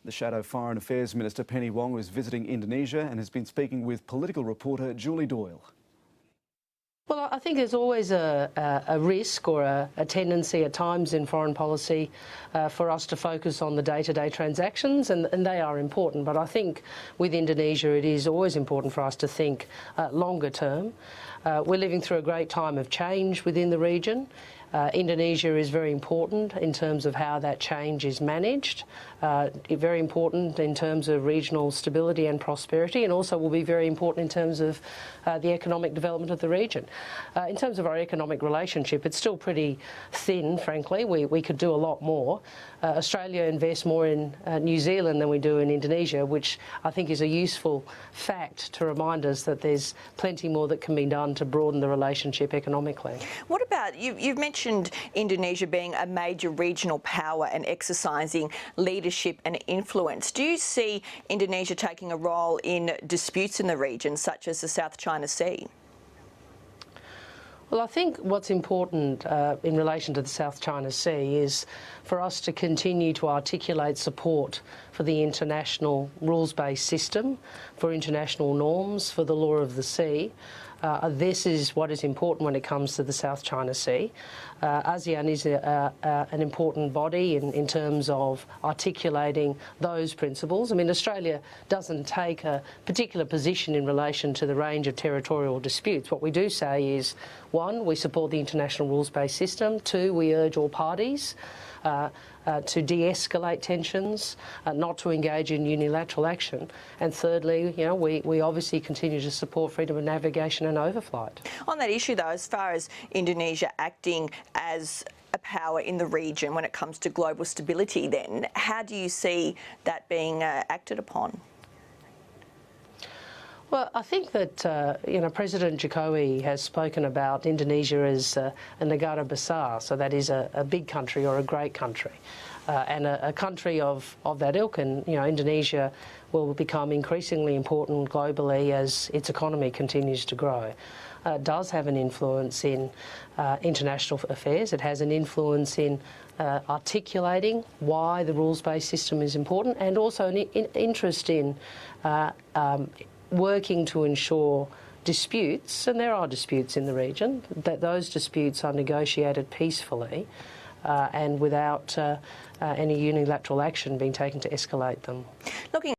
The Shadow Foreign Affairs Minister Penny Wong was visiting Indonesia and has been speaking with political reporter Julie Doyle. Well, I think there's always a risk or a tendency at times in foreign policy for us to focus on the day-to-day transactions, and they are important. But I think with Indonesia it is always important for us to think longer term. We're living through a great time of change within the region. Indonesia is very important in terms of how that change is managed, very important in terms of regional stability and prosperity, and also will be very important in terms of the economic development of the region. In terms of our economic relationship, it's still pretty thin, frankly. We could do a lot more. Australia invests more in New Zealand than we do in Indonesia, which I think is a useful fact to remind us that there's plenty more that can be done to broaden the relationship economically. What about, you've mentioned Indonesia being a major regional power and exercising leadership and influence. Do you see Indonesia taking a role in disputes in the region, such as the South China Sea? Well, I think what's important in relation to the South China Sea is for us to continue to articulate support for the international rules-based system, for international norms, for the law of the sea. This is what is important when it comes to the South China Sea. ASEAN is an important body in terms of articulating those principles. I mean, Australia doesn't take a particular position in relation to the range of territorial disputes. What we do say is, one, we support the international rules-based system. Two, we urge all parties to de-escalate tensions, not to engage in unilateral action. And thirdly, you know, we obviously continue to support freedom of navigation and overflight. On that issue, though, as far as Indonesia acting as a power in the region when it comes to global stability, then how do you see that being acted upon? Well, I think that President Jokowi has spoken about Indonesia as a negara besar, so that is a big country or a great country, and a country of that ilk. And Indonesia will become increasingly important globally as its economy continues to grow. It does have an influence in international affairs. It has an influence in articulating why the rules-based system is important, and also an interest in working to ensure disputes, and there are disputes in the region, that those disputes are negotiated peacefully and without any unilateral action being taken to escalate them. Looking